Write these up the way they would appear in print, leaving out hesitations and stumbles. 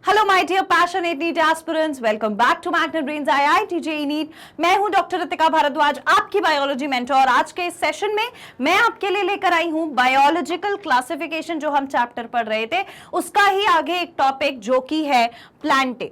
Hello my dear passionate NEET aspirants, welcome back to Magnet Brains IIT JEE NEET. मैं हूं doctor Ritika Bhardwaj, आपकी biology mentor. आज के इस सेशन में मैं आपके लिए लेकर आई हूं बायोलॉजिकल क्लासिफिकेशन। जो हम चैप्टर पढ़ रहे थे उसका ही आगे एक टॉपिक जो कि है प्लांटे।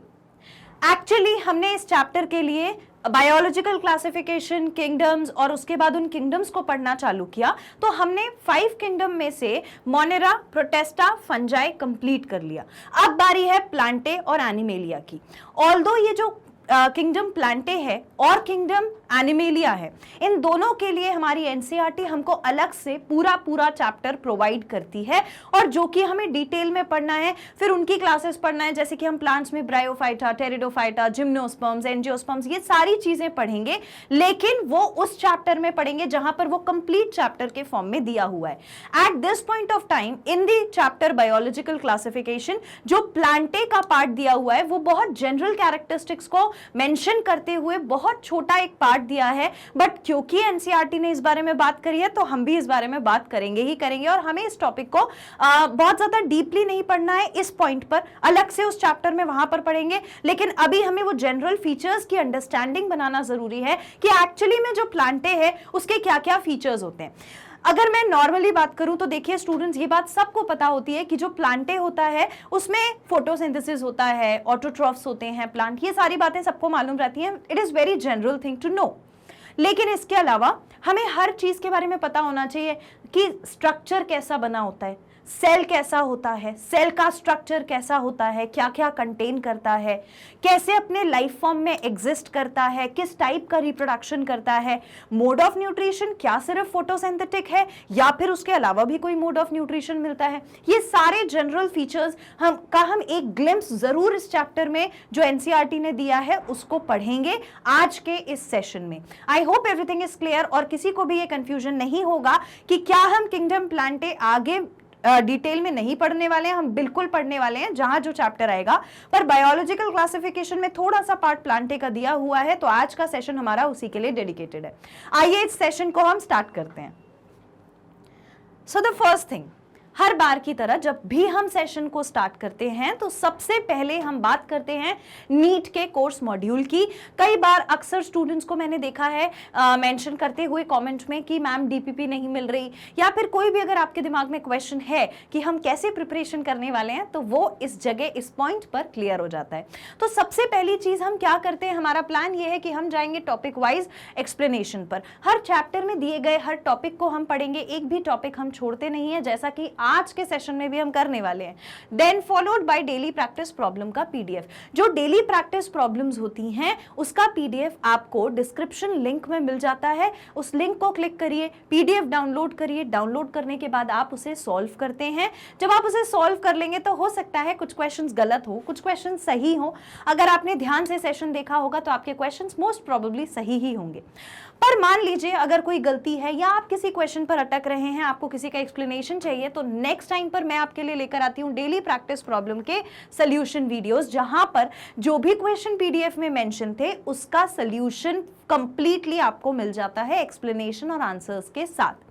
एक्चुअली हमने इस चैप्टर के लिए बायोलॉजिकल क्लासिफिकेशन, किंगडम्स और उसके बाद उन किंगडम्स को पढ़ना चालू किया। तो हमने 5 किंगडम में से मोनेरा, प्रोटेस्टा, फंजाई कंप्लीट कर लिया। अब बारी है प्लांटे और एनिमेलिया की। ऑल्दो ये जो किंगडम प्लांटे है और किंगडम एनिमेलिया है, इन दोनों के लिए हमारी एनसीईआरटी हमको अलग से पूरा चैप्टर प्रोवाइड करती है, और जो कि हमें डिटेल में पढ़ना है। फिर उनकी क्लासेस पढ़ना है, जैसे कि हम प्लांट्स में ब्रायोफाइटा, टेरिडोफाइटा, जिम्नोस्पर्म्स, एंजियोस्पर्म्स, ये सारी चीजें पढ़ेंगे, लेकिन वो उस चैप्टर में पढ़ेंगे जहां पर वो कंप्लीट चैप्टर के फॉर्म में दिया हुआ है। At this point of time in the chapter biological classification, जो प्लांटे का पार्ट दिया हुआ है वो बहुत जनरल कैरेक्टरिस्टिक्स को मेंशन करते हुए बहुत छोटा एक पार्ट दिया है। बट क्योंकि एनसीईआरटी ने इस बारे में बात करी है, तो हम भी इस बारे में बात करेंगे ही करेंगे, और हमें इस टॉपिक को बहुत ज्यादा डीपली नहीं पढ़ना है। इस पॉइंट पर अलग से उस चैप्टर में वहां पर पढ़ेंगे, लेकिन अभी हमें वो जनरल फीचर्स की अंडरस्टैंडिंग बनाना जरूरी है कि एक्चुअली में जो प्लांटे है उसके क्या क्या फीचर्स होते हैं। अगर मैं नॉर्मली बात करूं तो देखिए स्टूडेंट्स, ये बात सबको पता होती है कि जो प्लांटे होता है उसमें फोटोसिंथेसिस होता है, ऑटोट्रॉफ्स होते हैं प्लांट, ये सारी बातें सबको मालूम रहती हैं। It is very general thing to know. लेकिन इसके अलावा हमें हर चीज के बारे में पता होना चाहिए कि स्ट्रक्चर कैसा बना होता है, सेल कैसा होता है, सेल का स्ट्रक्चर कैसा होता है, क्या क्या कंटेन करता है, कैसे अपने लाइफ फॉर्म में एग्जिस्ट करता है, किस टाइप का रिप्रोडक्शन करता है, मोड ऑफ न्यूट्रिशन क्या सिर्फ फोटोसिंथेटिक है या फिर उसके अलावा भी कोई मोड ऑफ न्यूट्रिशन मिलता है। ये सारे जनरल फीचर्स हम एक ग्लिम्स जरूर इस चैप्टर में जो एनसीईआरटी ने दिया है उसको पढ़ेंगे आज के इस सेशन में। आई होप एवरीथिंग इज क्लियर और किसी को भी ये कंफ्यूजन नहीं होगा कि क्या हम किंगडम प्लांटे आगे डिटेल में नहीं पढ़ने वाले हैं। हम बिल्कुल पढ़ने वाले हैं जहां जो चैप्टर आएगा, पर बायोलॉजिकल क्लासिफिकेशन में थोड़ा सा पार्ट प्लांटे का दिया हुआ है, तो आज का सेशन हमारा उसी के लिए डेडिकेटेड है। आइए इस सेशन को हम स्टार्ट करते हैं। सो द फर्स्ट थिंग, हर बार की तरह जब भी हम सेशन को स्टार्ट करते हैं तो सबसे पहले हम बात करते हैं नीट के कोर्स मॉड्यूल की। कई बार अक्सर स्टूडेंट्स को मैंने देखा है मेंशन करते हुए कमेंट में कि मैम डीपीपी नहीं मिल रही, या फिर कोई भी अगर आपके दिमाग में क्वेश्चन है कि हम कैसे प्रिपरेशन करने वाले हैं, तो वो इस जगह इस पॉइंट पर क्लियर हो जाता है। तो सबसे पहली चीज हम क्या करते हैं, हमारा प्लान ये है कि हम जाएंगे टॉपिक वाइज एक्सप्लेनेशन पर। हर चैप्टर में दिए गए हर टॉपिक को हम पढ़ेंगे, एक भी टॉपिक हम छोड़ते नहीं है, जैसा कि आज के सेशन में भी हम करने वाले हैं। Then followed by daily practice problem का पीडीएफ। जो डेली प्रैक्टिस प्रॉब्लम्स होती हैं उसका पीडीएफ आपको डिस्क्रिप्शन लिंक में मिल जाता है। उस लिंक को क्लिक करिए, पीडीएफ डाउनलोड करिए। डाउनलोड करने के बाद आप उसे सॉल्व करते हैं। जब आप उसे सॉल्व कर लेंगे तो हो सकता है कुछ क्वेश्चंस गलत हो, कुछ क्वेश्चंस सही हो। अगर आपने ध्यान से सेशन देखा होगा तो आपके क्वेश्चंस मोस्ट प्रोबेबली सही ही होंगे। पर मान लीजिए अगर कोई गलती है या आप किसी क्वेश्चन पर अटक रहे हैं, आपको किसी का एक्सप्लेनेशन चाहिए, तो नेक्स्ट टाइम पर मैं आपके लिए लेकर आती हूं डेली प्रैक्टिस प्रॉब्लम के सॉल्यूशन वीडियोस, जहां पर जो भी क्वेश्चन पीडीएफ में मेंशन थे उसका सॉल्यूशन कंप्लीटली आपको मिल जाता है एक्सप्लेनेशन और आंसर्स के साथ।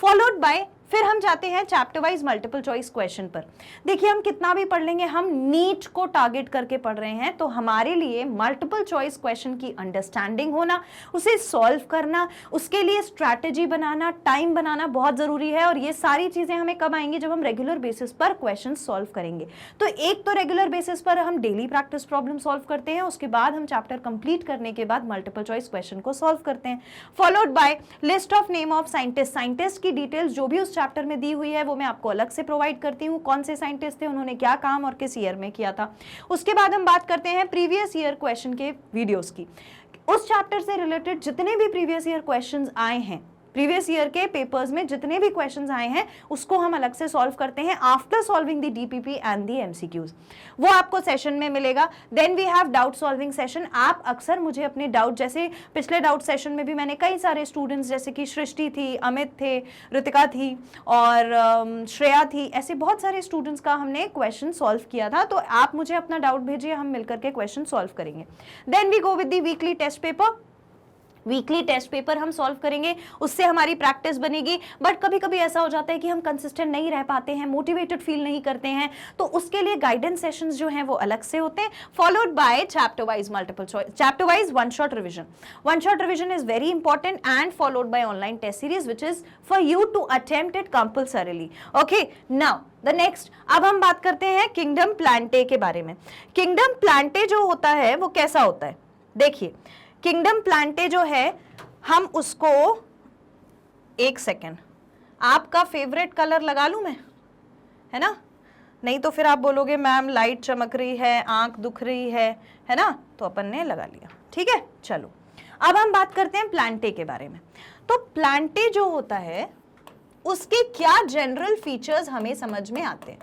फॉलोड बाय फिर हम जाते हैं chapter wise multiple choice question पर। देखिए हम कितना भी पढ़ लेंगे, हम नीट को टारगेट करके पढ़ रहे हैं, तो हमारे लिए मल्टीपल चॉइस क्वेश्चन की अंडरस्टैंडिंग होना, उसे सॉल्व करना, उसके लिए स्ट्रैटेजी बनाना, टाइम बनाना बहुत जरूरी है। और ये सारी चीजें हमें कब आएंगी, जब हम रेगुलर बेसिस पर क्वेश्चन सॉल्व करेंगे। तो एक तो रेगुलर बेसिस पर हम डेली प्रैक्टिस प्रॉब्लम सॉल्व करते हैं, उसके बाद हम चैप्टर कंप्लीट करने के बाद मल्टीपल चॉइस क्वेश्चन को सॉल्व करते हैं। Followed bye list of name of scientist. Scientist की डिटेल्स जो भी उस चैप्टर में दी हुई है वो मैं आपको अलग से प्रोवाइड करती हूँ। कौन से साइंटिस्ट थे, उन्होंने क्या काम और किस ईयर में किया था। उसके बाद हम बात करते हैं प्रीवियस ईयर क्वेश्चन के वीडियोस की। उस चैप्टर से रिलेटेड जितने भी प्रीवियस ईयर क्वेश्चंस आए हैं, प्रीवियस ईयर के पेपर्स में जितने भी क्वेश्चंस आए हैं उसको हम अलग से सॉल्व करते हैं after solving the DPP and the MCQs. वो आपको सेशन में मिलेगा। Then we have doubt solving session. आप अक्सर मुझे अपने डाउट, जैसे पिछले डाउट सेशन में भी मैंने कई सारे स्टूडेंट्स, जैसे कि सृष्टि थी, अमित थे, रितिका थी और श्रेया थी, ऐसे बहुत सारे स्टूडेंट्स का हमने क्वेश्चन सॉल्व किया था। तो आप मुझे अपना डाउट भेजिए, हम मिलकर के क्वेश्चन सॉल्व करेंगे। Then we go with the weekly test paper. Weekly test paper हम सॉल्व करेंगे, उससे हमारी प्रैक्टिस बनेगी। बट कभी कभी ऐसा हो जाता है कि हम कंसिस्टेंट नहीं रह पाते हैं, मोटिवेटेड फील नहीं करते हैं, तो उसके लिए गाइडेंस सेशंस जो हैं वो अलग से होते हैं, followed by chapter wise multiple choice, chapter wise one shot revision. One shot revision is very important and followed by online test series which is for you to attempt it compulsorily. Okay, now the next, अब हम बात करते हैं kingdom Plantae के बारे में। Kingdom Plantae जो होता है वो कैसा होता है, देखिए किंगडम प्लांटे जो है, हम उसको, एक सेकेंड, आपका फेवरेट कलर लगा लूं मैं, है ना, नहीं तो फिर आप बोलोगे मैम लाइट चमक रही है, आंख दुख रही है ना, तो अपन ने लगा लिया, ठीक है। चलो अब हम बात करते हैं प्लांटे के बारे में। तो प्लांटे जो होता है उसके क्या जनरल फीचर्स हमें समझ में आते हैं,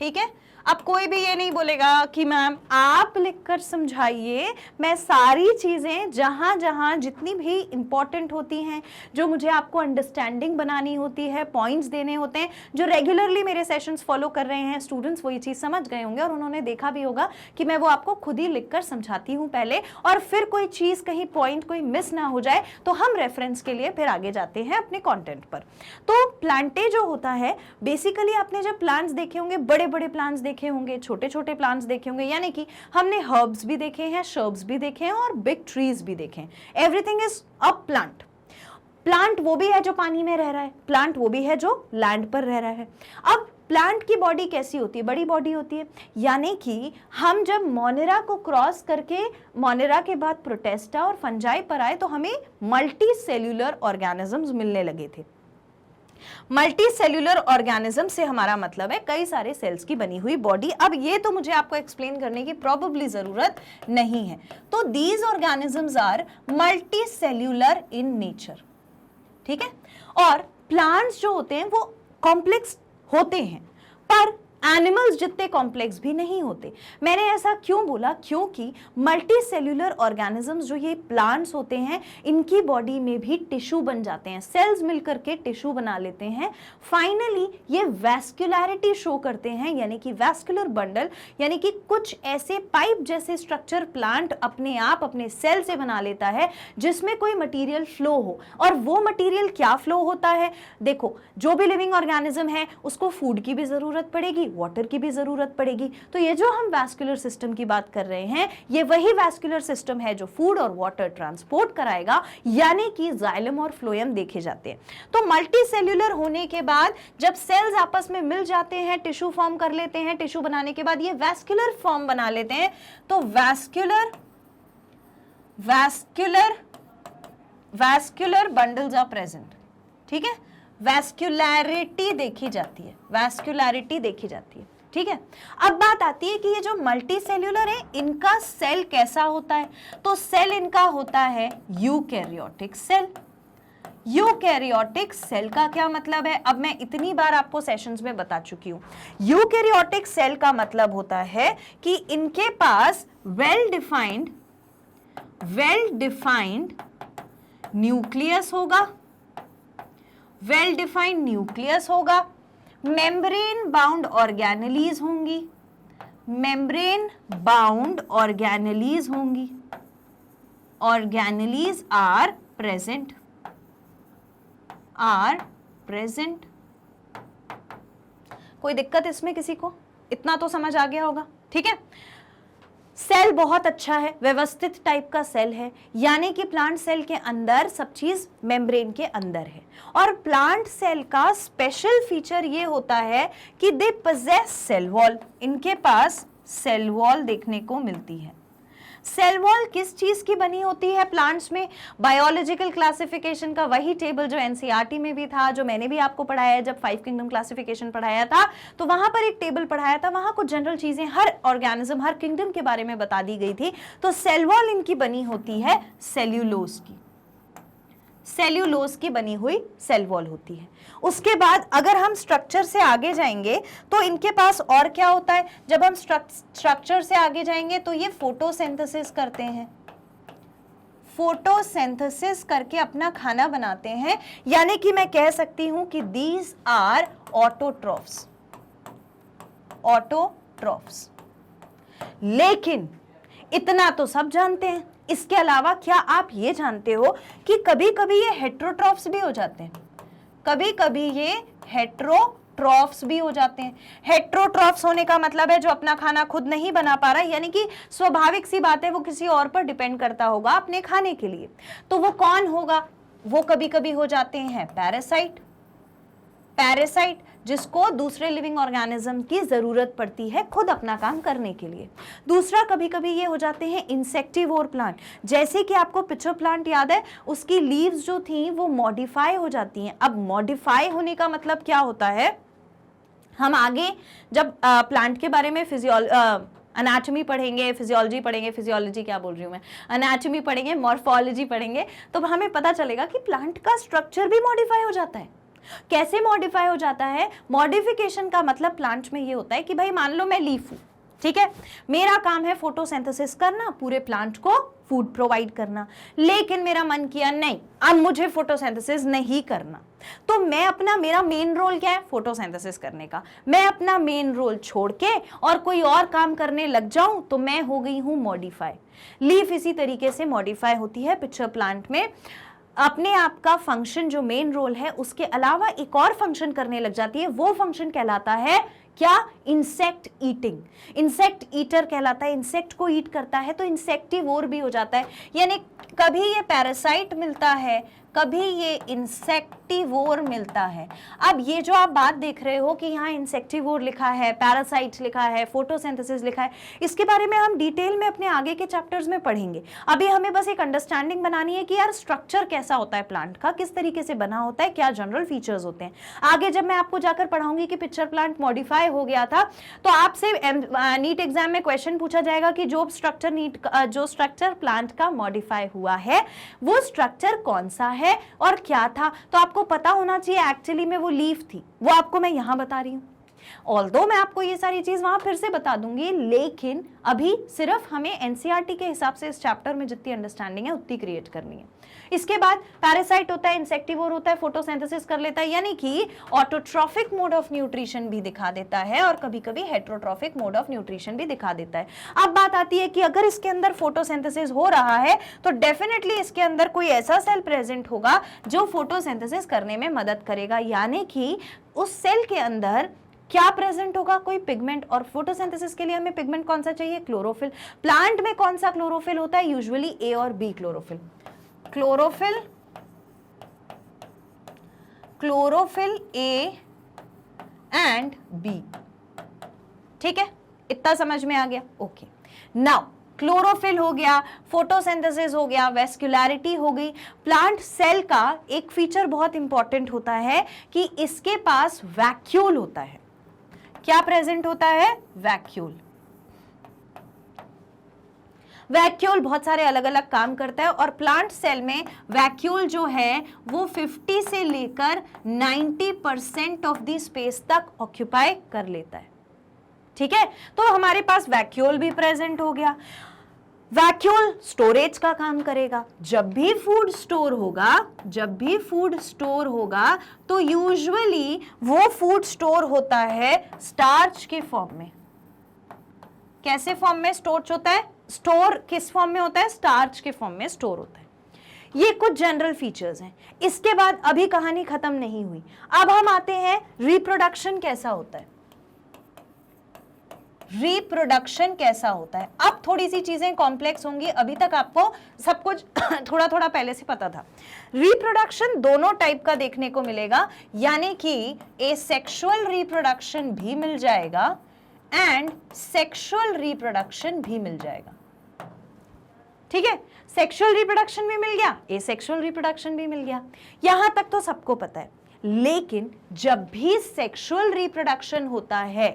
ठीक है। अब कोई भी ये नहीं बोलेगा कि मैम आप लिखकर समझाइए, मैं सारी चीजें जहां जहां जितनी भी इंपॉर्टेंट होती हैं, जो मुझे आपको अंडरस्टैंडिंग बनानी होती है, पॉइंट्स देने होते हैं, जो रेगुलरली मेरे सेशंस फॉलो कर रहे हैं स्टूडेंट्स, वो ये चीज समझ गए होंगे और उन्होंने देखा भी होगा कि मैं वो आपको खुद ही लिखकर समझाती हूँ पहले, और फिर कोई चीज कहीं पॉइंट कोई मिस ना हो जाए तो हम रेफरेंस के लिए फिर आगे जाते हैं अपने कॉन्टेंट पर। तो प्लांटे जो होता है बेसिकली, आपने जब प्लांट्स देखे होंगे, बड़े बड़े प्लांट्स देखे होंगे, छोटे छोटे प्लांट्स देखे होंगे, यानी कि हमने हर्ब्स भी देखे हैं, शर्ब्स भी देखे हैं और बिग ट्रीज भी देखे हैं। Everything is a plant. Plant वो भी है जो पानी में रह रहा है, प्लांट वो भी है जो लैंड पर रह रहा है। अब प्लांट की बॉडी कैसी होती है, बड़ी बॉडी होती है, यानी कि हम जब मोनेरा को क्रॉस करके मोनेरा के बाद प्रोटेस्टा और फंजाई पर आए तो हमें मल्टी सेल्यूलर ऑर्गेनिजम्स मिलने लगे थे। मल्टी सेल्यूलर ऑर्गेनिज्म से हमारा मतलब है कई सारे सेल्स की बनी हुई बॉडी। अब ये तो मुझे आपको एक्सप्लेन करने की प्रॉबेबली जरूरत नहीं है। तो these organisms are multicellular in nature, ठीक है। और प्लांट्स जो होते हैं वो कॉम्प्लेक्स होते हैं, पर एनिमल्स जितने कॉम्प्लेक्स भी नहीं होते। मैंने ऐसा क्यों बोला, क्योंकि मल्टी सेल्यूलर ऑर्गेनिजम्स जो ये प्लांट्स होते हैं, इनकी बॉडी में भी टिश्यू बन जाते हैं, सेल्स मिलकर के टिश्यू बना लेते हैं। फाइनली ये वैस्कुलैरिटी शो करते हैं, यानी कि वैस्कुलर बंडल, यानी कि कुछ ऐसे पाइप जैसे स्ट्रक्चर प्लांट अपने आप अपने सेल से बना लेता है जिसमें कोई मटीरियल फ्लो हो। और वो मटीरियल क्या फ्लो होता है, देखो जो भी लिविंग ऑर्गेनिज्म है उसको फूड की भी जरूरत पड़ेगी, वाटर की भी जरूरत पड़ेगी। तो ये जो हम वैस्कुलर सिस्टम की बात कर रहे हैं, ये वही वैस्कुलर सिस्टम है जो फूड और वाटर ट्रांसपोर्ट कराएगा, यानी कि जाइलम और फ्लोएम देखे जाते हैं। तो मल्टी सेल्यूलर होने के बाद जब सेल्स आपस में मिल जाते हैं, टिश्यू फॉर्म कर लेते हैं, टिश्यू बनाने के बाद ये वैस्कुलर फॉर्म बना लेते हैं। तो वैस्कुलर बंडल्स आर प्रेजेंट, ठीक है। वैस्कुलैरिटी देखी जाती है, वैस्कुलैरिटी देखी जाती है, ठीक है। अब बात आती है कि ये जो मल्टी सेल्यूलर है, इनका सेल कैसा होता है। तो सेल इनका होता है यूकैरियोटिक सेल। यूकैरियोटिक सेल का क्या मतलब है, अब मैं इतनी बार आपको सेशंस में बता चुकी हूं। यूकैरियोटिक सेल का मतलब होता है कि इनके पास वेल डिफाइंड न्यूक्लियस होगा, वेल डिफाइंड न्यूक्लियस होगा, मेम्ब्रेन बाउंड ऑर्गेनेलीज होंगी, मेम्ब्रेन बाउंड ऑर्गेनेलीज होंगी, ऑर्गेनेलीज आर प्रेजेंट, कोई दिक्कत इसमें किसी को, इतना तो समझ आ गया होगा, ठीक है। सेल बहुत अच्छा है, व्यवस्थित टाइप का सेल है, यानी कि प्लांट सेल के अंदर सब चीज मेम्ब्रेन के अंदर है। और प्लांट सेल का स्पेशल फीचर ये होता है कि दे पोजेस सेल वॉल, इनके पास सेल वॉल देखने को मिलती है। सेल वॉल किस चीज की बनी होती है प्लांट्स में, बायोलॉजिकल क्लासिफिकेशन का वही टेबल जो एनसीईआरटी में भी था, जो मैंने भी आपको पढ़ाया है जब 5 किंगडम क्लासिफिकेशन पढ़ाया था, तो वहां पर एक टेबल पढ़ाया था, वहां कुछ जनरल चीजें हर ऑर्गेनिज्म हर किंगडम के बारे में बता दी गई थी। तो सेल वॉल इनकी बनी होती है सेल्यूलोज की, सेल्यूलोज की बनी हुई सेल वॉल होती है। उसके बाद अगर हम स्ट्रक्चर से आगे जाएंगे तो इनके पास और क्या होता है, जब हम स्ट्रक्चर से आगे जाएंगे तो ये फोटोसिंथेसिस करते हैं, फोटोसिंथेसिस करके अपना खाना बनाते हैं, यानी कि मैं कह सकती हूं कि दीज आर ऑटोट्रॉफ्स, ऑटोट्रॉफ्स। लेकिन इतना तो सब जानते हैं इसके अलावा क्या आप ये जानते हो कि कभी कभी ये हेट्रोट्रॉफ्स भी हो जाते हैं, कभी कभी ये हेट्रोट्रॉफ्स भी हो जाते हैं। हेट्रोट्रॉफ्स होने का मतलब है जो अपना खाना खुद नहीं बना पा रहा, यानी कि स्वाभाविक सी बात है वो किसी और पर डिपेंड करता होगा अपने खाने के लिए। तो वो कौन होगा? वो कभी कभी हो जाते हैं पैरासाइट, पैरासाइट जिसको दूसरे लिविंग ऑर्गेनिज्म की जरूरत पड़ती है खुद अपना काम करने के लिए। दूसरा, कभी कभी ये हो जाते हैं इंसेक्टिवोर प्लांट, जैसे कि आपको पिचर प्लांट याद है, उसकी लीव्स जो थी वो मॉडिफाई हो जाती हैं। अब मॉडिफाई होने का मतलब क्या होता है, हम आगे जब प्लांट के बारे में एनाटॉमी पढ़ेंगे, फिजियोलॉजी पढ़ेंगे, फिजियोलॉजी क्या बोल रही हूँ मैं, एनाटॉमी पढ़ेंगे, मॉर्फोलॉजी पढ़ेंगे, तो हमें पता चलेगा कि प्लांट का स्ट्रक्चर भी मॉडिफाई हो जाता है। कैसे मॉडिफाई हो जाता है? मॉडिफिकेशन का मतलब प्लांट में ये होता है कि भाई मान लो मैं लीफ हूं, ठीक है, मेरा काम है फोटोसिंथेसिस करना, पूरे प्लांट को फूड प्रोवाइड करना, लेकिन मेरा मन किया नहीं अब मुझे फोटोसिंथेसिस नहीं करना, तो मैं अपना, मेरा मेन रोल क्या है? फोटोसिंथेसिस करने का। मैं अपना मेन रोल छोड़ के और कोई और काम करने लग जाऊं तो मैं हो गई हूं मॉडिफाई। लीफ इसी तरीके से मॉडिफाई होती है पिक्चर प्लांट में, अपने आप का फंक्शन जो मेन रोल है उसके अलावा एक और फंक्शन करने लग जाती है। वो फंक्शन कहलाता है क्या? Insect eating. इंसेक्ट ईटर कहलाता है, इंसेक्ट को ईट करता है, तो इंसेक्टिवोर भी हो जाता है। यानी कभी ये पैरासाइट मिलता है, कभी ये इंसेक्टिवोर मिलता है। अब ये जो आप बात देख रहे हो कि यहाँ इंसेक्टिवोर लिखा है, पैरासाइट लिखा है, फोटोसिंथेसिस लिखा है, इसके बारे में हम डिटेल में अपने आगे के चैप्टर्स में पढ़ेंगे। अभी हमें बस एक अंडरस्टैंडिंग बनानी है कि यार स्ट्रक्चर कैसा होता है प्लांट का, किस तरीके से बना होता है, क्या जनरल फीचर्स होते हैं। आगे जब मैं आपको जाकर पढ़ाऊंगी कि पिक्चर प्लांट मॉडिफाई हो गया था, तो आपसे नीट एग्जाम में क्वेश्चन पूछा जाएगा कि जो स्ट्रक्चर प्लांट का मॉडिफाई हुआ है वो स्ट्रक्चर कौन सा है और क्या था। तो आपको पता होना चाहिए एक्चुअली में वो लीफ थी, वो आपको मैं यहां बता रही हूं। ऑल्दो मैं आपको ये सारी चीज वहां फिर से बता दूंगी, लेकिन अभी सिर्फ हमें एनसीईआरटी के हिसाब से इस चैप्टर में जितनी अंडरस्टैंडिंग है उतनी क्रिएट करनी है। इसके बाद पैरासाइट होता है, इंसेक्टिवोर होता है, फोटोसिंथेसिस कर लेता है, यानी कि ऑटोट्रॉफिक मोड ऑफ न्यूट्रिशन भी दिखा देता है और कभी कभी हेट्रोट्रॉफिक मोड ऑफ न्यूट्रिशन भी दिखा देता है। अब बात आती है कि अगर इसके अंदर फोटोसिंथेसिस हो रहा है तो डेफिनेटली इसके अंदर कोई ऐसा सेल प्रेजेंट होगा जो फोटोसिंथेसिस करने में मदद करेगा, यानी कि उस सेल के अंदर क्या प्रेजेंट होगा? कोई पिगमेंट। और फोटोसिंथेसिस के लिए हमें पिगमेंट कौन सा चाहिए? क्लोरोफिल। प्लांट में कौन सा क्लोरोफिल होता है? यूजुअली ए और B chlorophyll. Chlorophyll A and B, ठीक है, इतना समझ में आ गया? ओके, नाउ क्लोरोफिल हो गया, फोटोसिंथेसिस हो गया, वेस्कुलैरिटी हो गई। प्लांट सेल का एक फीचर बहुत इंपॉर्टेंट होता है कि इसके पास वैक्यूल होता है। क्या प्रेजेंट होता है? वैक्यूल। वैक्यूल बहुत सारे अलग अलग काम करता है और प्लांट सेल में वैक्यूल जो है वो 50 से लेकर 90% ऑफ द स्पेस तक ऑक्यूपाई कर लेता है, ठीक है। तो हमारे पास वैक्यूल भी प्रेजेंट हो गया। वैक्यूल स्टोरेज का काम करेगा। जब भी फूड स्टोर होगा तो यूजुअली वो फूड स्टोर होता है स्टार्च के फॉर्म में। कैसे फॉर्म में स्टोर होता है? स्टोर किस फॉर्म में होता है? स्टार्च के फॉर्म में स्टोर होता है। ये कुछ जनरल फीचर्स हैं। इसके बाद अभी कहानी खत्म नहीं हुई, अब हम आते हैं रिप्रोडक्शन कैसा होता है। रिप्रोडक्शन कैसा होता है? अब थोड़ी सी चीजें कॉम्प्लेक्स होंगी, अभी तक आपको सब कुछ थोड़ा थोड़ा पहले से पता था। रिप्रोडक्शन दोनों टाइप का देखने को मिलेगा, यानी कि एसेक्सुअल रिप्रोडक्शन भी मिल जाएगा एंड सेक्सुअल रिप्रोडक्शन भी मिल जाएगा, ठीक है। सेक्सुअल रिप्रोडक्शन भी मिल गया, एसेक्सुअल रिप्रोडक्शन भी मिल गया, यहां तक तो सबको पता है। लेकिन जब भी सेक्सुअल रिप्रोडक्शन होता है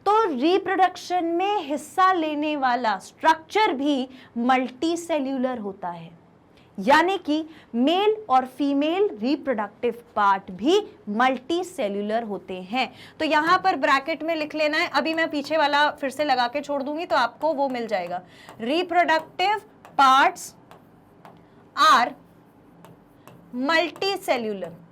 तो रिप्रोडक्शन में हिस्सा लेने वाला स्ट्रक्चर भी मल्टी सेल्यूलर होता है, यानी कि मेल और फीमेल रिप्रोडक्टिव पार्ट भी मल्टी सेल्यूलर होते हैं। तो यहां पर ब्रैकेट में लिख लेना है, अभी मैं पीछे वाला फिर से लगा के छोड़ दूंगी तो आपको वो मिल जाएगा। Reproductive parts are multicellular.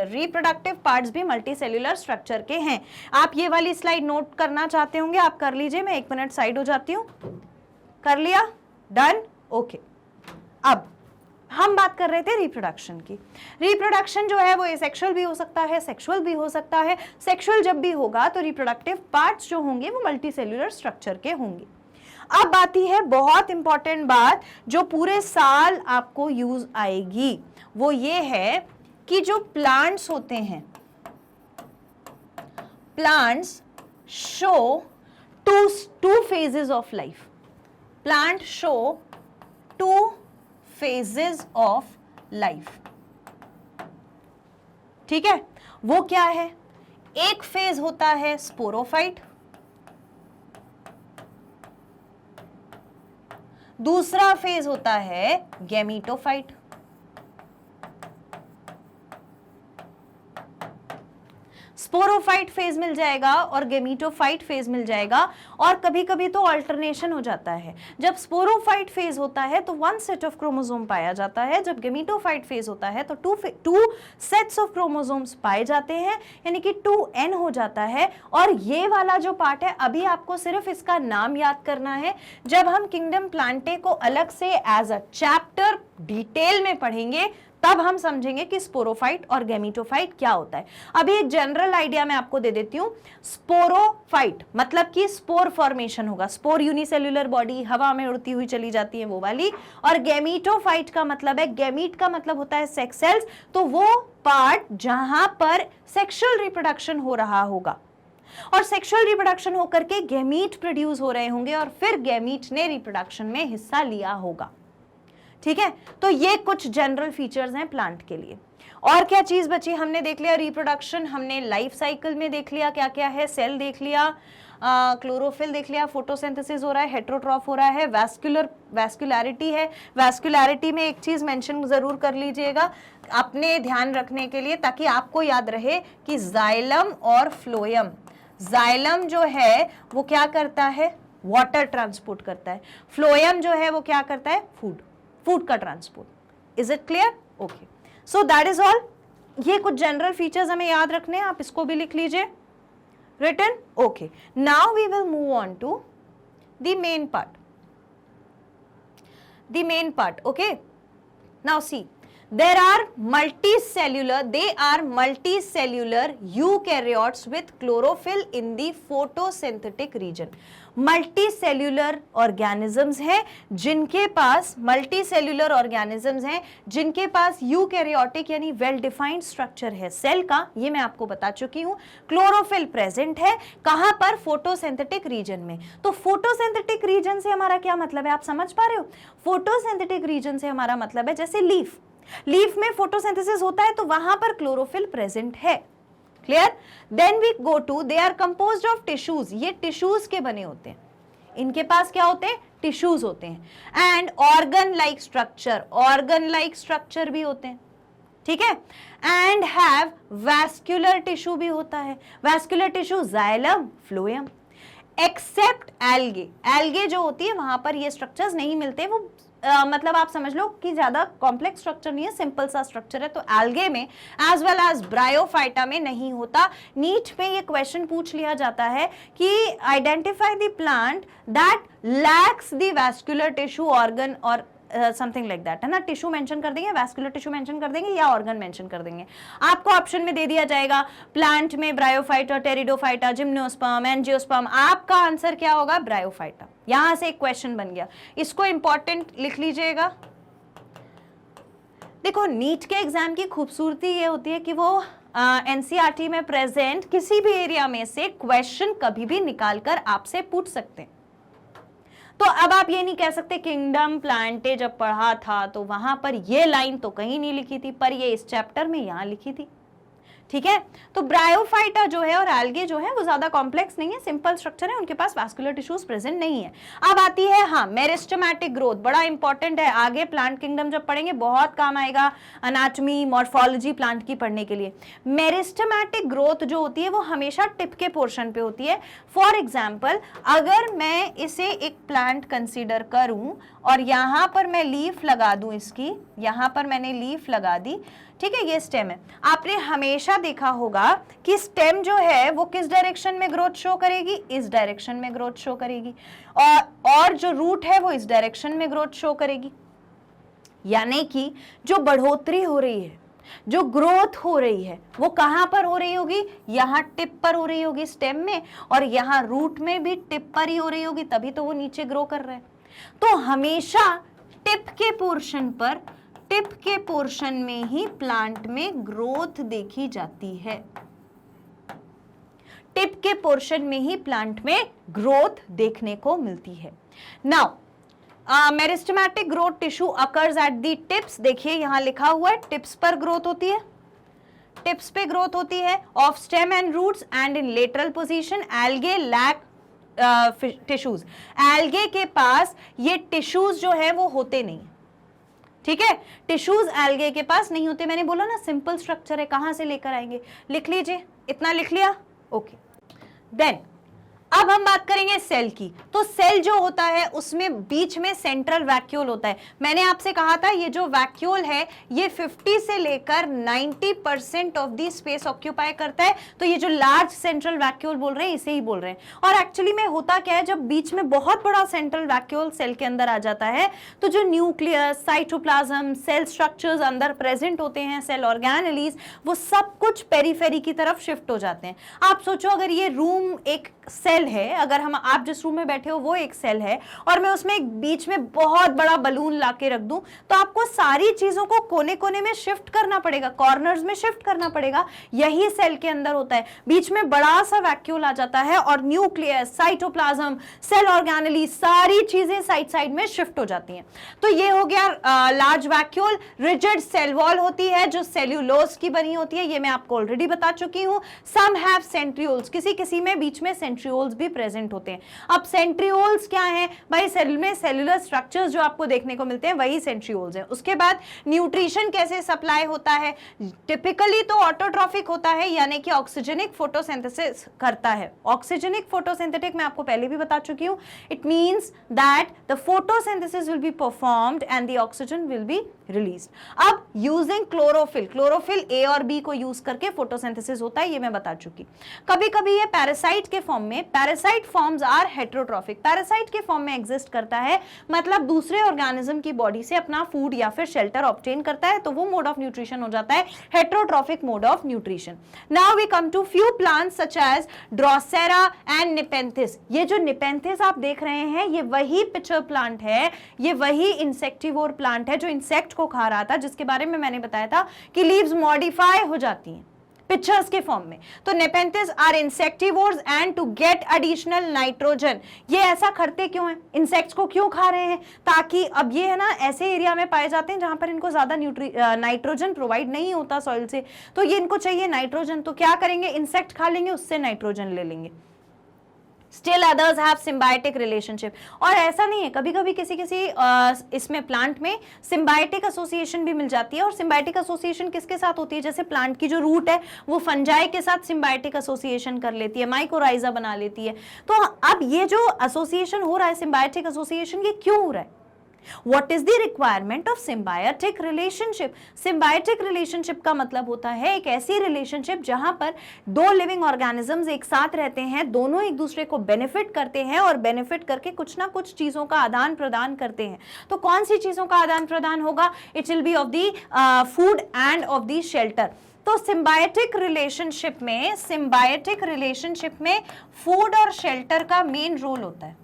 Reproductive parts भी मल्टी सेल्यूलर स्ट्रक्चर के हैं। आप ये वाली स्लाइड नोट करना चाहते होंगे, आप कर लीजिए, मैं 1 मिनट साइड हो जाती हूं। कर लिया, डन, ओके। अब हम बात कर रहे थे रिप्रोडक्शन की। रिप्रोडक्शन जो है वो एसेक्सुअल भी हो सकता है, सेक्सुअल भी हो सकता है। सेक्सुअल जब भी होगा तो रिप्रोडक्टिव पार्ट्स जो होंगे वो मल्टीसेल्यूलर स्ट्रक्चर के होंगे। अब आती है बहुत इंपॉर्टेंट बात जो पूरे साल आपको यूज आएगी, वो ये है कि जो प्लांट्स होते हैं, plants show two phases of life. Plant show 2 phases of life। ठीक है, वो क्या है? एक फेज होता है स्पोरोफाइट, दूसरा फेज होता है गैमीटोफाइट। स्पोरोफाइट फेज मिल जाएगा और गेमीटोफाइट फेज मिल जाएगा, और कभी कभी तो अल्टरनेशन हो जाता है। जब स्पोरोफाइट फेज होता है तो 1 सेट ऑफ क्रोमोसोम पाया जाता है, जब गेमीटोफाइट फेज होता है तो 2 सेट्स ऑफ क्रोमोसोम्स पाए जाते हैं, यानी कि 2n हो जाता है। और ये वाला जो पार्ट है, अभी आपको सिर्फ इसका नाम याद करना है। जब हम किंगडम प्लांटे को अलग से एज अ चैप्टर डिटेल में पढ़ेंगे तब हम समझेंगे कि स्पोरोफाइट और गैमीटोफाइट क्या होता है। अभी एक जनरल आइडिया मैं आपको दे देती हूं। स्पोरोफाइट मतलब कि स्पोर फॉर्मेशन होगा, स्पोर यूनिसेल्युलर बॉडी, हवा में उड़ती हुई चली जाती है वो वाली। और गैमीटोफाइट का मतलब है, गैमीट का मतलब होता है सेक्स सेल्स, तो वो पार्ट जहां पर सेक्सुअल रिप्रोडक्शन हो रहा होगा, और सेक्सुअल रिप्रोडक्शन होकर के गैमीट प्रोड्यूस हो रहे होंगे, और फिर गैमीट ने रिप्रोडक्शन में हिस्सा लिया होगा। ठीक है, तो ये कुछ जनरल फीचर्स हैं प्लांट के लिए। और क्या चीज बची? हमने देख लिया रिप्रोडक्शन, हमने लाइफ साइकिल में देख लिया क्या क्या है, सेल देख लिया, क्लोरोफिल देख लिया, फोटोसिंथेसिस हो रहा है, हेट्रोट्रॉफ हो रहा है, वैस्कुलैरिटी है। वैस्कुलैरिटी में एक चीज मेंशन जरूर कर लीजिएगा अपने ध्यान रखने के लिए, ताकि आपको याद रहे कि जाइलम और फ्लोएम। जाइलम जो है वो क्या करता है? वाटर ट्रांसपोर्ट करता है। फ्लोएम जो है वो क्या करता है? फूड का transport. Is it clear? Okay, so that is all. ये कुछ जनरल फीचर्स हमें याद रखने हैं, आप इसको भी लिख लीजिए। Written? Okay, now we will move on to the main part. The main part, okay. Now see, they are multicellular eukaryotes with chlorophyll in the photosynthetic region। Multicellular organisms हैं जिनके पास यूकैरियोटिक यानी वेल डिफाइंड स्ट्रक्चर है cell का। ये मैं आपको बता चुकी हूं। क्लोरोफिल प्रेजेंट है कहां पर? फोटोसिंथेटिक रीजन में। तो फोटोसिंथेटिक रीजन से हमारा क्या मतलब है, आप समझ पा रहे हो? फोटोसिंथेटिक रीजन से हमारा मतलब है जैसे लीफ में फोटोसिंथेसिस होता है तो वहां पर क्लोरोफिल प्रेजेंट है। Clear? Then we go to, they are composed of tissues. ये टिश्यूज के बने होते हैं, इनके पास क्या होते हैं? टिश्यूज होते हैं। एंड ऑर्गन लाइक स्ट्रक्चर भी होते हैं। ठीक है? एंड हैव वैस्कुलर टिश्यू भी होता है। Vascular tissue xylem, phloem. Except algae जो होती है वहां पर ये स्ट्रक्चर्स नहीं मिलते। वो मतलब आप समझ लो कि ज्यादा कॉम्प्लेक्स स्ट्रक्चर नहीं है, सिंपल सा स्ट्रक्चर है। तो एल्गे में एज वेल एज ब्रायोफाइटा में नहीं होता। नीट पे ये क्वेश्चन पूछ लिया जाता है कि identify the plant that lakhs the vascular tissue organ और समथिंग लाइक दैट, है ना। टिश्यू मेंशन कर देंगे, वैस्कुलर टिश्यू मेंशन कर देंगे या ऑर्गन मेंशन कर देंगे। आपको ऑप्शन में दे दिया जाएगा प्लांट में ब्रायोफाइटा, टेरिडोफाइटा, जिम्नोस्पर्म, एंजियोस्पर्म। आपका आंसर क्या होगा? ब्रायोफाइटा। यहां से एक क्वेश्चन बन गया, इसको इंपॉर्टेंट लिख लीजिएगा। देखो, नीट के एग्जाम की खूबसूरती ये होती है कि वो एनसीईआरटी में प्रेजेंट किसी भी एरिया में से क्वेश्चन कभी भी निकालकर आपसे पूछ सकते हैं। तो अब आप ये नहीं कह सकते किंगडम प्लांटे जब पढ़ा था तो वहां पर ये लाइन तो कहीं नहीं लिखी थी, पर ये इस चैप्टर में यहां लिखी थी। ठीक है? तो ब्रायोफाइटा जो है और एल्गे जो है वो ज्यादा कॉम्प्लेक्स नहीं है, सिंपल स्ट्रक्चर है, उनके पास वैस्कुलर टिश्यूज प्रेजेंट नहीं है। अब आती है मेरिस्टेमेटिक ग्रोथ, बड़ा इंपॉर्टेंट है। आगे प्लांट किंगडम जब पढ़ेंगे बहुत काम आएगा, एनाटॉमी, मॉर्फोलॉजी प्लांट की पढ़ने के लिए। मेरिस्टेमेटिक ग्रोथ जो होती है वो हमेशा टिप के पोर्शन पे होती है। फॉर एग्जाम्पल, अगर मैं इसे एक प्लांट कंसिडर करूं और यहां पर मैं लीफ लगा दूं, इसकी यहां पर मैंने लीफ लगा दी, ठीक है, ये स्टेम है। आपने हमेशा देखा होगा कि स्टेम जो है वो किस डायरेक्शन में ग्रोथ शो करेगी? इस डायरेक्शन में ग्रोथ शो करेगी। और जो रूट है वो इस डायरेक्शन में ग्रोथ शो करेगी। यानी कि जो बढ़ोतरी हो रही है, जो ग्रोथ हो रही है, वो कहां पर हो रही होगी? यहां टिप पर हो रही होगी स्टेम में, और यहां रूट में भी टिप पर ही हो रही होगी, तभी तो वो नीचे ग्रो कर रहे हैं। तो हमेशा टिप के पोर्शन में ही प्लांट में ग्रोथ देखी जाती है। टिप के पोर्शन में ही प्लांट में ग्रोथ देखने को मिलती है। Now meristematic growth tissue occurs at the tips. देखिए यहां लिखा हुआ है टिप्स पर ग्रोथ होती है, टिप्स पे ग्रोथ होती है of stem and roots and in lateral position. Algae lack tissues. Algae के पास ये टिश्यूज जो है वो होते नहीं, ठीक है, टिश्यूज एल्गे के पास नहीं होते। मैंने बोला ना सिंपल स्ट्रक्चर है, कहां से लेकर आएंगे? लिख लीजिए, इतना लिख लिया, ओके। देन अब हम बात करेंगे सेल की। तो सेल जो होता है उसमें बीच में सेंट्रल वैक्यूल होता है। मैंने आपसे कहा था ये जो वैक्यूल है ये 50 से लेकर 90% ऑफ दी स्पेस ऑक्यूपाई करता है। तो ये जो लार्ज सेंट्रल वैक्यूल बोल रहे हैं इसे ही बोल रहे हैं। और एक्चुअली में होता क्या है, जब बीच में बहुत बड़ा सेंट्रल वैक्यूल सेल के अंदर आ जाता है तो जो न्यूक्लियस, साइटोप्लाज्म, सेल स्ट्रक्चर्स अंदर प्रेजेंट होते हैं, सेल ऑर्गेनेलीज, वो सब कुछ पेरीफेरी की तरफ शिफ्ट हो जाते हैं। आप सोचो अगर ये रूम एक सेल है, अगर आप जिस रूम में बैठे हो वो एक सेल है और मैं उसमें एक बीच में बहुत बड़ा बलून लाके रख दूं, तो आपको सारी चीजों को कोने कोने में शिफ्ट करना पड़ेगा, कॉर्नर्स में शिफ्ट करना पड़ेगा। यही सेल के अंदर होता है, बीच में बड़ा सा वैक्यूल आ जाता है और न्यूक्लियस, साइटोप्लाज्म, सेल ऑर्गेनेली, सारी चीजें साइड साइड में शिफ्ट हो जाती हैं। तो ये हो गया large vacuole. Rigid cell wall होती है जो सेल्यूलोज की बनी होती है, ये मैं आपको ऑलरेडी बता चुकी हूं। सम हैव सेंट्रियोल्स, किसी किसी में बीच में सेंट्रियोल्स भी प्रेजेंट होते हैं। अब सेंट्रियोल्स क्या हैं भाई? सेल में सेलुलर स्ट्रक्चर्स जो आपको देखने को मिलते हैं वही सेंट्रियोल्स हैं। उसके बाद न्यूट्रिशन कैसे सप्लाई होता है? टिपिकली तो ऑटोट्रॉफिक होता है, यानी कि ऑक्सीजनिक फोटोसिंथेसिस करता है। ऑक्सीजनिक फोटोसिंथेटिक मैं आपको पहले भी बता चुकी हूं। It means that the photosynthesis will be performed and the oxygen will be released. अब यूजिंग क्लोरोफिल, क्लोरोफिल ए और बी को यूज करके फोटोसिंथेसिस होता है, ये मैं बता चुकी। कभी कभी ये पैरासाइट के फॉर्म में, parasite forms are heterotrophic, parasite के फॉर्म में एग्जिस्ट करता है, मतलब दूसरे ऑर्गेनिज्म की बॉडी से अपना फूड या फिर शेल्टर ऑब्टेन करता है, तो वो मोड ऑफ न्यूट्रिशन हो जाता है heterotrophic mode of nutrition. Now we come to few plants such as Drosera and Nepenthes. ये जो निपेंथिस आप देख रहे हैं ये वही पिचर प्लांट है, ये वही इंसेक्टिवोर प्लांट है जो इंसेक्ट को खा रहा था, जिसके बारे में मैंने बताया था कि लीव्स मॉडिफाई हो जाती हैं पिक्चर्स के फॉर्म में। तो nepenthes are insectivores and to get additional nitrogen. ये ऐसा करते क्यों हैं? इंसेक्ट्स को क्यों खा रहे हैं? ताकि अब ये है ना ऐसे एरिया में पाए जाते हैं जहां पर इनको ज्यादा नाइट्रोजन प्रोवाइड नहीं होता सॉइल से, तो ये इनको चाहिए नाइट्रोजन, तो क्या करेंगे? इंसेक्ट खा लेंगे, उससे नाइट्रोजन ले लेंगे। Still others have symbiotic relationship. और ऐसा नहीं है, कभी कभी किसी इसमें प्लांट में सिम्बायोटिक एसोसिएशन भी मिल जाती है। और सिम्बायोटिक एसोसिएशन किसके साथ होती है? जैसे प्लांट की जो रूट है वो फंजाई के साथ सिम्बायोटिक एसोसिएशन कर लेती है, माइकोराइजा बना लेती है। तो अब ये जो एसोसिएशन हो रहा है, सिम्बायोटिक एसोसिएशन, ये क्यों हो रहा है? What is the requirement of symbiotic relationship? Symbiotic relationship का मतलब होता है एक ऐसी रिलेशनशिप जहां पर दो लिविंग ऑर्गेनिजम्स एक साथ रहते हैं, दोनों एक दूसरे को बेनिफिट करते हैं और बेनिफिट करके कुछ ना कुछ चीजों का आदान प्रदान करते हैं। तो कौन सी चीजों का आदान प्रदान होगा? It will be of the food end of the shelter. तो सिम्बायोटिक रिलेशनशिप में फूड और शेल्टर का मेन रोल होता है,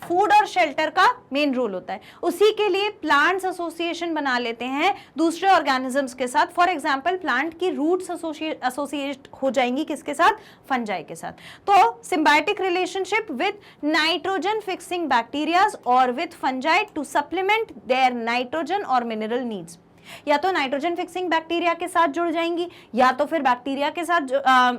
फूड और शेल्टर का मेन रोल होता है। उसी के लिए प्लांट्स एसोसिएशन बना लेते हैं दूसरे ऑर्गेनिजम्स के साथ। फॉर एग्जांपल प्लांट की रूट्स एसोसिएट हो जाएंगी किसके साथ? फंजाई के साथ। तो symbiotic relationship with nitrogen fixing bacterias और with fungi to supplement their nitrogen और मिनरल नीड्स। या तो नाइट्रोजन फिक्सिंग बैक्टीरिया के साथ जुड़ जाएंगी या तो फिर बैक्टीरिया के साथ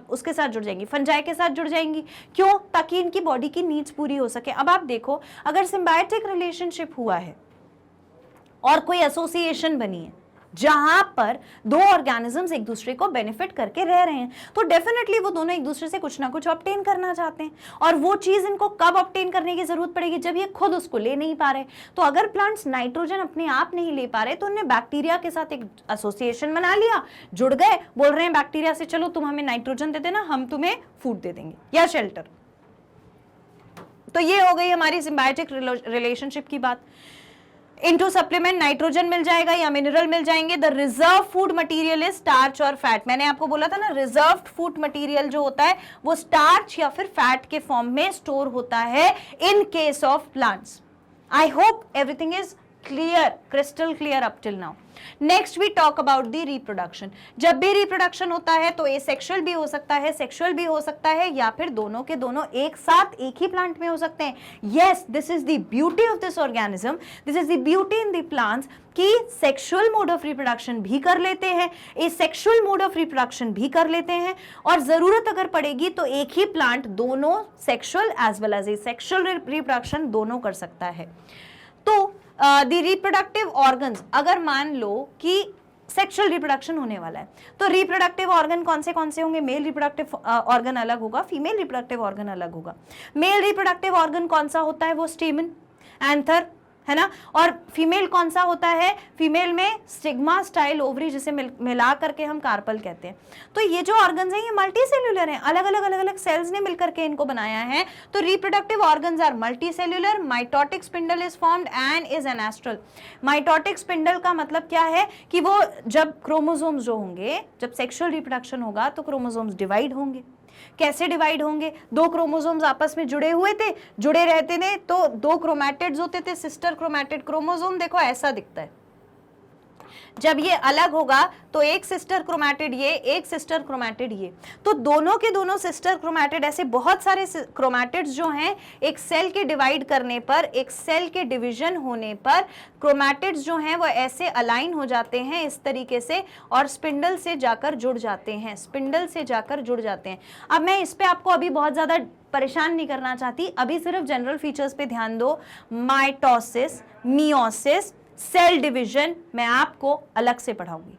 उसके साथ जुड़ जाएंगी, फंजाई के साथ जुड़ जाएंगी। क्यों? ताकि इनकी बॉडी की नीड्स पूरी हो सके। अब आप देखो, अगर सिम्बायोटिक रिलेशनशिप हुआ है और कोई एसोसिएशन बनी है जहां पर दो ऑर्गेनिजम्स एक दूसरे को बेनिफिट करके रह रहे हैं, तो डेफिनेटली वो दोनों एक दूसरे से कुछ ना कुछ ऑब्टेन करना चाहते हैं। और वो चीज इनको कब ऑब्टेन करने की जरूरत पड़ेगी? जब ये खुद उसको ले नहीं पा रहे। तो अगर प्लांट्स नाइट्रोजन अपने आप नहीं ले पा रहे तो उन्हें बैक्टीरिया के साथ एक एसोसिएशन बना लिया, जुड़ गए, बोल रहे हैं बैक्टीरिया से चलो तुम हमें नाइट्रोजन दे देना, हम तुम्हें फूड दे देंगे या शेल्टर। तो ये हो गई हमारी सिम्बायोटिक रिलेशनशिप की बात। इनटू सप्लीमेंट नाइट्रोजन मिल जाएगा या मिनरल मिल जाएंगे। The reserve food material is starch और फैट। मैंने आपको बोला था ना, रिजर्व्ड फूड मटेरियल जो होता है वो स्टार्च या फिर फैट के फॉर्म में स्टोर होता है in case of plants. I hope everything is clear, crystal clear up till now. Next we talk about the reproduction. जब भी रिप्रोडक्शन होता है तो एसेक्सुअल भी हो सकता है, सेक्सुअल भी हो सकता है, या फिर दोनों के दोनों एक साथ एक ही प्लांट में हो सकते हैं। Yes, this is the beauty of this organism, this is the beauty in the plants कि सेक्सुअल मोड ऑफ रिप्रोडक्शन भी कर लेते हैं, एसेक्सुअल मोड ऑफ रिप्रोडक्शन भी कर लेते हैं, और जरूरत अगर पड़ेगी तो एक ही प्लांट दोनों sexual as well as asexual reproduction दोनों कर सकता है। तो द रिप्रोडक्टिव ऑर्गन्स, अगर मान लो कि सेक्सुअल रिप्रोडक्शन होने वाला है तो रिप्रोडक्टिव ऑर्गन कौन से होंगे? मेल रिप्रोडक्टिव ऑर्गन अलग होगा, फीमेल रिप्रोडक्टिव ऑर्गन अलग होगा। मेल रिप्रोडक्टिव ऑर्गन कौन सा होता है? वो स्टेमन, एंथर, है ना। और फीमेल कौन सा होता है? फीमेल में स्टिग्मा स्टाइल ओवरी, जिसे मिला करके हम कार्पल कहते हैं। तो ये जो ऑर्गन्स हैं ये मल्टी सेल्यूलर हैं, अलग अलग सेल्स ने मिलकर के इनको बनाया है। तो reproductive organs are multicellular. Mitotic spindle is formed and is anastral. Mitotic spindle का मतलब क्या है कि वो जब क्रोमोसोम्स जो होंगे, जब सेक्सुअल रिप्रोडक्शन होगा तो क्रोमोसोम्स डिवाइड होंगे। कैसे डिवाइड होंगे? दो क्रोमोसोम्स आपस में जुड़े हुए थे, जुड़े रहते थे तो दो क्रोमैटिड्स होते थे, सिस्टर क्रोमैटिड क्रोमोसोम। देखो ऐसा दिखता है। जब ये अलग होगा तो एक सिस्टर क्रोमैटिड ये, एक सिस्टर क्रोमैटिड ये, तो दोनों के दोनों सिस्टर क्रोमैटिड, ऐसे बहुत सारे क्रोमैटिड्स जो हैं एक सेल के डिवाइड करने पर, एक सेल के डिवीजन होने पर क्रोमैटिड्स जो हैं वो ऐसे अलाइन हो जाते हैं इस तरीके से और स्पिंडल से जाकर जुड़ जाते हैं, स्पिंडल से जाकर जुड़ जाते हैं। अब मैं इस पे आपको अभी बहुत ज्यादा परेशान नहीं करना चाहती, अभी सिर्फ जनरल फीचर्स पे ध्यान दो। माइटोसिस, मियोसिस, सेल डिवीजन मैं आपको अलग से पढ़ाऊंगी।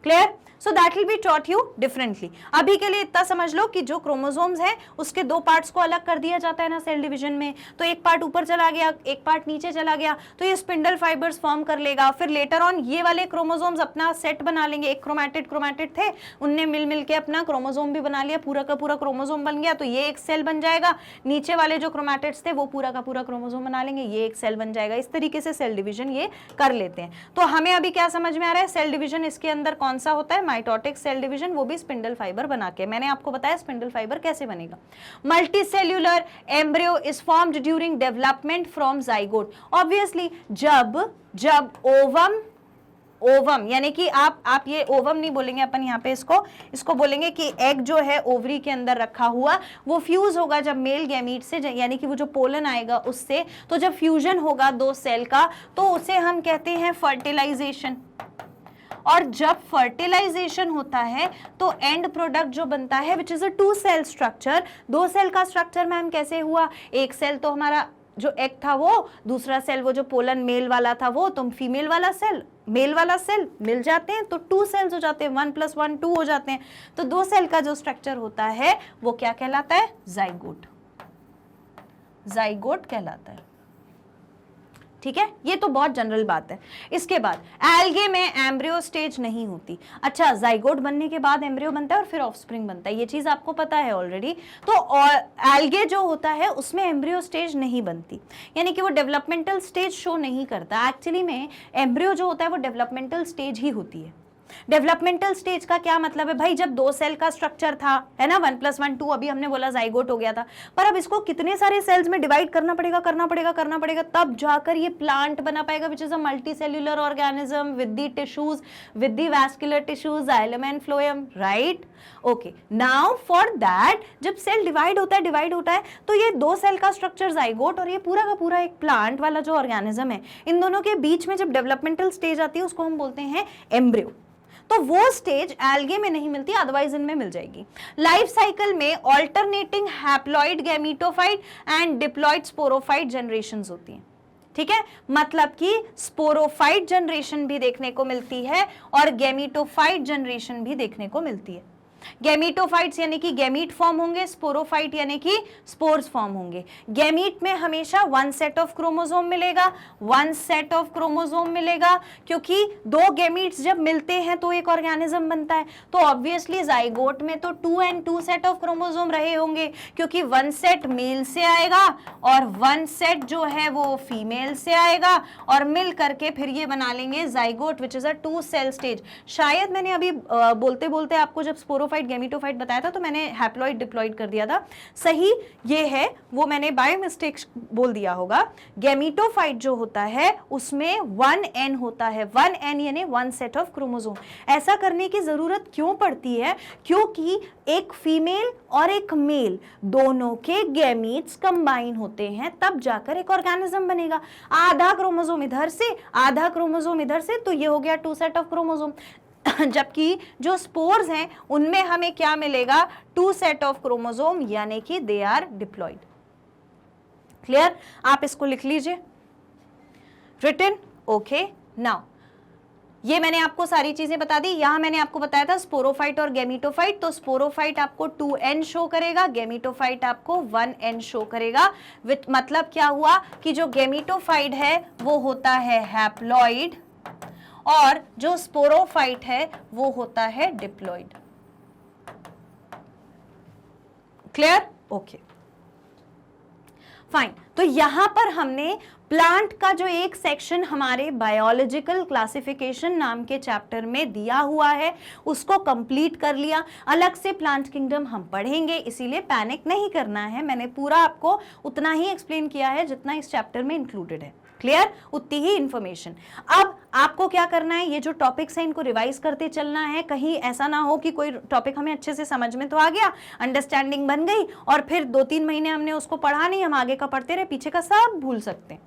Clear? So that will be taught you differently. अभी के लिए इतना समझ लो कि जो क्रोमोसोम्स हैं उसके दो पार्ट्स को अलग कर दिया जाता है ना सेल डिवीजन में, तो एक पार्ट ऊपर चला गया, एक पार्ट नीचे चला गया, तो ये स्पिंडल फाइबर्स फॉर्म कर लेगा। फिर लेटर ऑन ये वाले क्रोमोसोम्स अपना सेट बना लेंगे। एक क्रोमैटिड थे, उनने मिल के अपना क्रोमोसोम भी बना लिया, पूरा का पूरा क्रोमोसोम बन गया, तो ये एक सेल बन जाएगा। नीचे वाले जो क्रोमैटिड्स थे वो पूरा का पूरा क्रोमोसोम बना लेंगे, ये एक सेल बन जाएगा। इस तरीके से सेल डिवीजन ये कर लेते हैं। तो हमें अभी क्या समझ में आ रहा है? सेल डिवीजन इसके अंदर कौन सा होता है? माइटोटिक सेल डिवीजन, वो भी स्पिंडल फाइबर बना के। मैंने आपको बताया स्पिंडल फाइबर कैसे बनेगा। Multicellular embryo is formed during development from zygote. Obviously जब ओवम यानी कि आप ये ओवम नहीं बोलेंगे अपन यहाँ पे, इसको बोलेंगे कि एग जो है ओवरी के अंदर रखा हुआ वो फ्यूज होगा जब मेल गैमीट से, यानी कि वो जो पोलन आएगा उससे। तो जब फ्यूजन होगा दो सेल का तो उसे हम कहते हैं फर्टिलाइजेशन। और जब फर्टिलाइजेशन होता है तो एंड प्रोडक्ट जो बनता है which is a two cell structure. दो सेल का स्ट्रक्चर मैम कैसे हुआ? एक सेल तो हमारा जो एग था वो, दूसरा सेल वो जो पोलन मेल वाला था वो, तुम फीमेल वाला सेल मेल वाला सेल मिल जाते हैं तो टू सेल्स हो जाते हैं, 1 + 1 2 हो जाते हैं। तो दो सेल का जो स्ट्रक्चर होता है वो क्या कहलाता है? जाइगोट। जाइगोट कहलाता है। ठीक है, ये तो बहुत जनरल बात है। इसके बाद एल्गे में एम्ब्रियो स्टेज नहीं होती। अच्छा, जाइगोट बनने के बाद एम्ब्रियो बनता है और फिर ऑफस्प्रिंग बनता है, ये चीज आपको पता है ऑलरेडी। तो एल्गे जो होता है उसमें एम्ब्रियो स्टेज नहीं बनती, यानी कि वो डेवलपमेंटल स्टेज शो नहीं करता। एक्चुअली में एम्ब्रियो जो होता है वो डेवलपमेंटल स्टेज ही होती है। डेवलपमेंटल स्टेज का क्या मतलब है भाई? जब दो सेल का स्ट्रक्चर था, है ना, 1 + 1 2, अभी हमने बोला जाइगोट हो गया था, पर अब इसको कितने सारे सेल्स में डिवाइड करना पड़ेगा, तब जाकर ये प्लांट बना पाएगा विच is a multi cellular organism with the tissues, with the vascular tissues, xylem and phloem, right? Okay, now for that जब सेल डिवाइड होता है तो ये दो सेल का स्ट्रक्चर जाइगोट और ये पूरा का पूरा एक प्लांट वाला जो ऑर्गेनिज्म है, इन दोनों के बीच में जब डेवलपमेंटल स्टेज आती है उसको हम बोलते हैं एम्ब्रियो। तो वो स्टेज एल्गे में नहीं मिलती, अदरवाइज इनमें मिल जाएगी। लाइफ साइकिल में alternating haploid gametophyte and diploid sporophyte generations होती हैं। ठीक है, मतलब कि स्पोरोफाइट जनरेशन भी देखने को मिलती है और गैमीटोफाइट जनरेशन भी देखने को मिलती है। गैमीटोफाइट्स यानी कि गैमीट फॉर्म होंगे, स्पोरोफाइट यानी कि स्पोर्स फॉर्म होंगे। गैमीट में हमेशा वन सेट ऑफ क्रोमोसोम मिलेगा, वन सेट ऑफ क्रोमोसोम मिलेगा, क्योंकि दो गैमीट्स जब मिलते हैं तो एक ऑर्गेनिज्म बनता है। तो ऑब्वियसली जाइगोट में तो 2 and 2 सेट ऑफ क्रोमोसोम रहे होंगे, क्योंकि वन सेट मेल से आएगा और वन सेट जो है वो फीमेल से आएगा, और मिल करके फिर ये बना लेंगे zygote which is a 2 cell stage. शायद मैंने अभी बोलते बोलते आपको जब स्पोरोफाइट गैमीटोफाइट बताया था तो मैंने हैप्लॉइड डिप्लॉइड कर दिया था, सही ये है, वो मैंने बाय मिस्टेक बोल दिया होगा। गैमीटोफाइट जो होता है उसमें 1n होता है, 1n यानी वन सेट ऑफ क्रोमोसोम। ऐसा करने की जरूरत क्यों पड़ती है? क्योंकि एक फीमेल और एक मेल दोनों के गैमीट्स कंबाइन होते हैं, तब जाकर एक ऑर्गेनिज्म बनेगा। आधा क्रोमोसोम इधर से आधा क्रोमोसोम इधर से, तो ये हो गया 2 सेट ऑफ क्रोमोसोम। जबकि जो स्पोर्स हैं उनमें हमें क्या मिलेगा? 2 सेट ऑफ क्रोमोसोम, यानी कि दे आर डिप्लॉइड। क्लियर? आप इसको लिख लीजिए, रिटन। ओके, नाउ ये मैंने आपको सारी चीजें बता दी। यहां मैंने आपको बताया था स्पोरोफाइट और गैमीटोफाइट, तो स्पोरोफाइट आपको 2n शो करेगा, गैमीटोफाइट आपको 1n शो करेगा। विथ मतलब क्या हुआ कि जो गैमीटोफाइट है वो होता है हैप्लॉइड और जो स्पोरोफाइट है वो होता है डिप्लॉइड। क्लियर? Okay, fine. तो यहां पर हमने प्लांट का जो एक सेक्शन हमारे बायोलॉजिकल क्लासिफिकेशन नाम के चैप्टर में दिया हुआ है उसको कंप्लीट कर लिया। अलग से प्लांट किंगडम हम पढ़ेंगे, इसीलिए पैनिक नहीं करना है। मैंने पूरा आपको उतना ही एक्सप्लेन किया है जितना इस चैप्टर में इंक्लूडेड है। क्लियर? उतनी ही इंफॉर्मेशन। अब आपको क्या करना है, ये जो टॉपिक्स हैं इनको रिवाइज करते चलना है। कहीं ऐसा ना हो कि कोई टॉपिक हमें अच्छे से समझ में तो आ गया, अंडरस्टैंडिंग बन गई, और फिर 2-3 महीने हमने उसको पढ़ा नहीं, हम आगे का पढ़ते रहे, पीछे का सब भूल सकते हैं।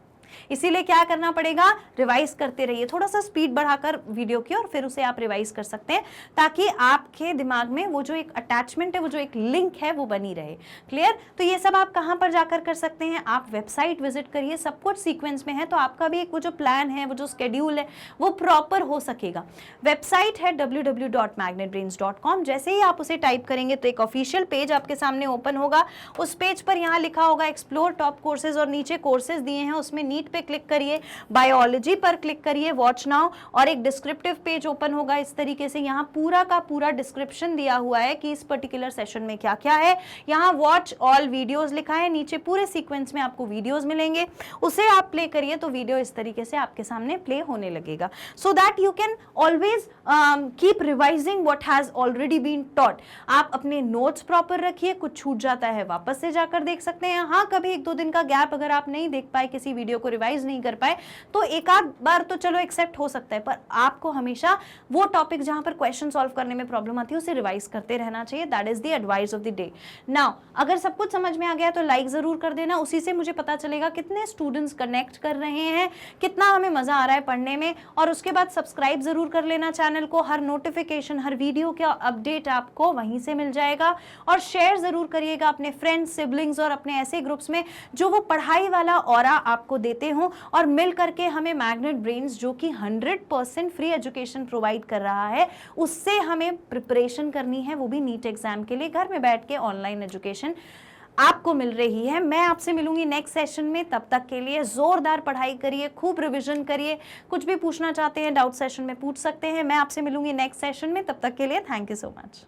इसीलिए क्या करना पड़ेगा? रिवाइज करते रहिए, थोड़ा सा स्पीड बढ़ाकर वीडियो की, और फिर उसे आप रिवाइज कर सकते हैं, ताकि आपके दिमाग में वो जो एक अटैचमेंट है, वो जो एक लिंक है, वो बनी रहे। क्लियर? तो ये सब आप कहां पर जाकर कर सकते हैं? आप वेबसाइट विजिट करिए, सब कुछ सीक्वेंस में है, तो आपका भी एक वो जो प्लान है, वो जो स्केड्यूल है, वो प्रॉपर हो सकेगा। वेबसाइट है www.magnetbrains.com। जैसे ही आप उसे टाइप करेंगे तो एक ऑफिशियल पेज आपके सामने ओपन होगा। उस पेज पर यहाँ लिखा होगा एक्सप्लोर टॉप कोर्सेज, और नीचे कोर्सेज दिए हैं, उसमें नीट पे क्लिक करिए, बायोलॉजी पर क्लिक करिए, वॉच नाउ, और एक डिस्क्रिप्टिव पेज ओपन होगा इस तरीके से। यहाँ पूरा का पूरा डिस्क्रिप्शन दिया हुआ है कि इस पर्टिकुलर सेशन में क्या क्या है। यहाँ वॉच ऑल वीडियोस लिखा है, नीचे पूरे सीक्वेंस में आपको वीडियोस मिलेंगे, उसे आप प्ले करिए तो वीडियो इस तरीके से आपके सामने प्ले होने लगेगा, so that you can always keep revising what has already been taught. आप अपने नोट्स प्रॉपर रखिए, कुछ छूट जाता है वापस से जाकर देख सकते हैं। हाँ, कभी 1-2 दिन का गैप अगर आप नहीं देख पाए, किसी वीडियो को रिवाइज नहीं कर पाए, तो एक आध बार तो चलो एक्सेप्ट हो सकता है, पर आपको हमेशा वो टॉपिक जहां पर क्वेश्चन सॉल्व करने में प्रॉब्लम आती है उसे रिवाइज करते रहना चाहिए। That is the advice of the day. Now अगर सब कुछ समझ में आ गया तो लाइक जरूर कर देना, उसी से मुझे पता चलेगा कितने स्टूडेंट्स कनेक्ट कर रहे हैं, कितना हमें मजा आ रहा है पढ़ने में। और उसके बाद सब्सक्राइब जरूर कर लेना चैनल को, हर नोटिफिकेशन, हर वीडियो का अपडेट आपको वहीं से मिल जाएगा। और शेयर जरूर करिएगा अपने फ्रेंड्स, सिबलिंग्स और अपने ऐसे ग्रुप्स में जो वो पढ़ाई वाला ऑरा आपको देते हो, और मिल करके हमें मैग्नेट ब्रेन्स, जो कि 100% फ्री एजुकेशन प्रोवाइड कर रहा है, उससे हमें प्रिपरेशन करनी है, वो भी नीट एग्जाम के लिए। घर में बैठ के ऑनलाइन एजुकेशन आपको मिल रही है। मैं आपसे मिलूंगी नेक्स्ट सेशन में, तब तक के लिए जोरदार पढ़ाई करिए, खूब रिवीजन करिए। कुछ भी पूछना चाहते हैं डाउट सेशन में पूछ सकते हैं। मैं आपसे मिलूंगी नेक्स्ट सेशन में, तब तक के लिए थैंक यू सो मच।